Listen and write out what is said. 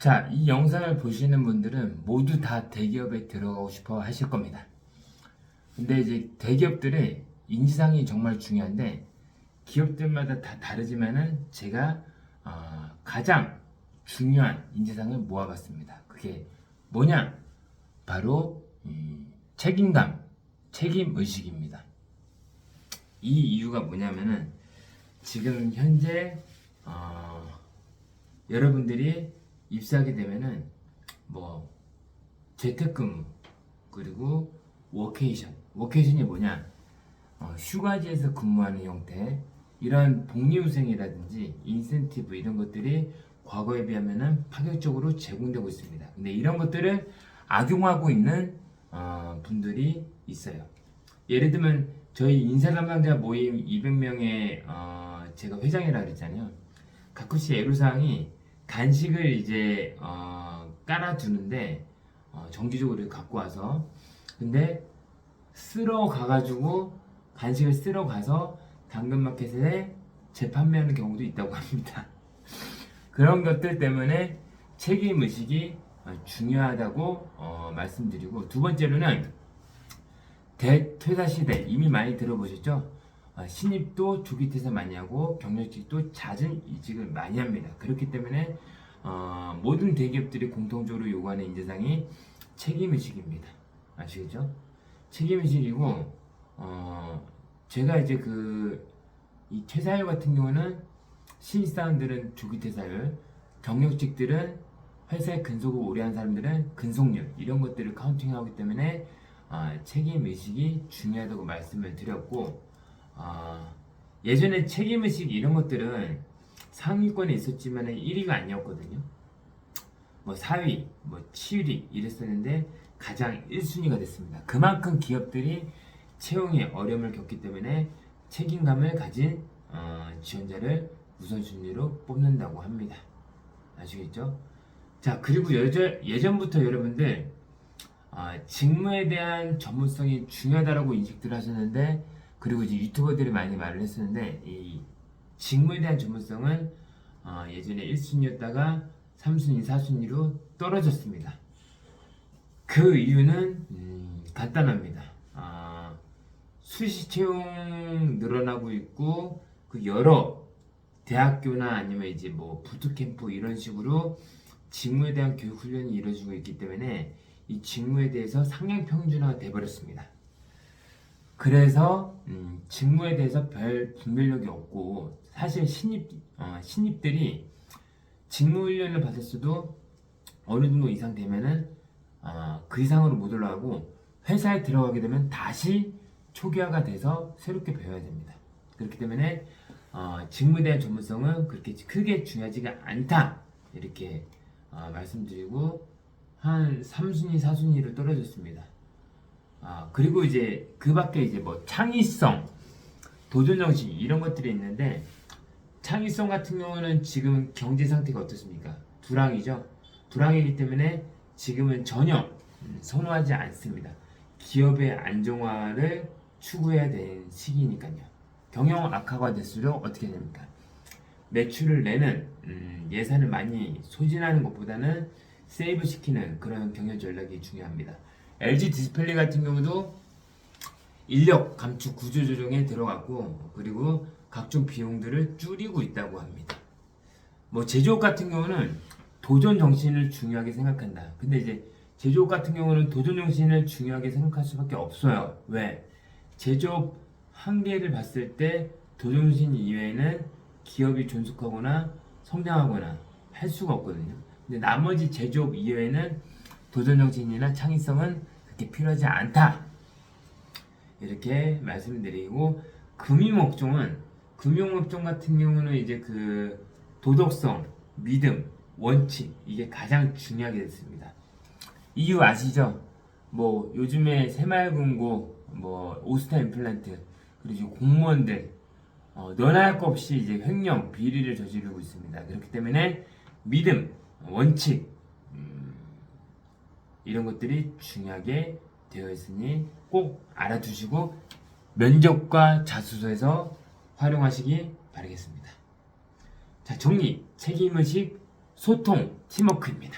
자, 이 영상을 보시는 분들은 모두 다 대기업에 들어가고 싶어 하실 겁니다. 근데 이제 대기업들의 인지상이 정말 중요한데 기업들마다 다 다르지만은 제가 가장 중요한 인지상을 모아봤습니다. 그게 뭐냐? 바로 책임감, 책임의식입니다. 이 이유가 뭐냐면은 지금 현재 여러분들이 입사하게 되면은 뭐 재택근무 그리고 워케이션이 뭐냐? 휴가지에서 근무하는 형태, 이런 복리후생이라든지 인센티브 이런 것들이 과거에 비하면은 파격적으로 제공되고 있습니다. 근데 이런 것들을 악용하고 있는 분들이 있어요. 예를 들면 저희 인사담당자 모임 200명의 제가 회장이라 그랬잖아요. 가끔씩 애로사항이 간식을 이제 깔아두는데 정기적으로 갖고 와서, 근데 쓸어 가가지고 간식을 쓸어 가서 당근마켓에 재판매하는 경우도 있다고 합니다. 그런 것들 때문에 책임의식이 중요하다고 말씀드리고, 두 번째로는 대퇴사 시대 이미 많이 들어보셨죠? 신입도 조기 퇴사 많이 하고 경력직도 잦은 이직을 많이 합니다. 그렇기 때문에 모든 대기업들이 공통적으로 요구하는 인재상이 책임의식입니다. 아시겠죠? 책임의식이고, 제가 이제 이 퇴사율 같은 경우는 신입사원들은 조기 퇴사율, 경력직들은 회사에 근속을 오래 한 사람들은 근속률, 이런 것들을 카운팅하기 때문에 책임의식이 중요하다고 말씀을 드렸고, 예전에 책임의식 이런 것들은 상위권에 있었지만 1위가 아니었거든요. 뭐 4위, 뭐 7위 이랬었는데 가장 1순위가 됐습니다. 그만큼 기업들이 채용에 어려움을 겪기 때문에 책임감을 가진 지원자를 우선순위로 뽑는다고 합니다. 아시겠죠? 자, 그리고 예전부터 여러분들 직무에 대한 전문성이 중요하다라고 인식들 하셨는데, 그리고 이제 유튜버들이 많이 말을 했었는데, 이 직무에 대한 전문성은 예전에 1순위였다가 3순위, 4순위로 떨어졌습니다. 그 이유는 간단합니다. 수시 채용 늘어나고 있고, 그 여러 대학교나 아니면 이제 뭐 부트캠프 이런 식으로 직무에 대한 교육 훈련이 이루어지고 있기 때문에 이 직무에 대해서 상향 평준화가 돼버렸습니다. 그래서 직무에 대해서 별 분별력이 없고, 사실 신입들이 직무 훈련을 받았어도 어느 정도 이상 되면은 그 이상으로 못 올라가고 회사에 들어가게 되면 다시 초기화가 돼서 새롭게 배워야 됩니다. 그렇기 때문에 직무에 대한 전문성은 그렇게 크게 중요하지가 않다, 이렇게 말씀드리고, 한 3순위, 4순위로 떨어졌습니다. 그리고 이제 그 밖에 이제 뭐 창의성, 도전정신 이런 것들이 있는데, 창의성 같은 경우는 지금 경제 상태가 어떻습니까? 불황이죠. 불황이기 때문에 지금은 전혀 선호하지 않습니다. 기업의 안정화를 추구해야 되는 시기니까요. 경영 악화가 될수록 어떻게 됩니까? 매출을 내는 예산을 많이 소진하는 것보다는 세이브 시키는 그런 경영 전략이 중요합니다. LG 디스플레이 같은 경우도 인력 감축 구조 조정에 들어갔고, 그리고 각종 비용들을 줄이고 있다고 합니다. 뭐 제조업 같은 경우는 도전 정신을 중요하게 생각한다. 근데 이제 제조업 같은 경우는 도전 정신을 중요하게 생각할 수밖에 없어요. 왜? 제조업 한계를 봤을 때 도전 정신 이외에는 기업이 존속하거나 성장하거나 할 수가 없거든요. 근데 나머지 제조업 이외에는 도전 정신이나 창의성은 그렇게 필요하지 않다, 이렇게 말씀드리고, 금융업종 같은 경우는 이제 그 도덕성, 믿음, 원칙, 이게 가장 중요하게 됐습니다. 이유 아시죠? 뭐 요즘에 새마을금고, 뭐 오스타 임플란트, 그리고 공무원들 너나 할 것 없이 이제 횡령, 비리를 저지르고 있습니다. 그렇기 때문에 믿음, 원칙 이런 것들이 중요하게 되어 있으니 꼭 알아두시고 면접과 자소서에서 활용하시기 바라겠습니다. 자, 정리, 책임의식, 소통, 팀워크입니다.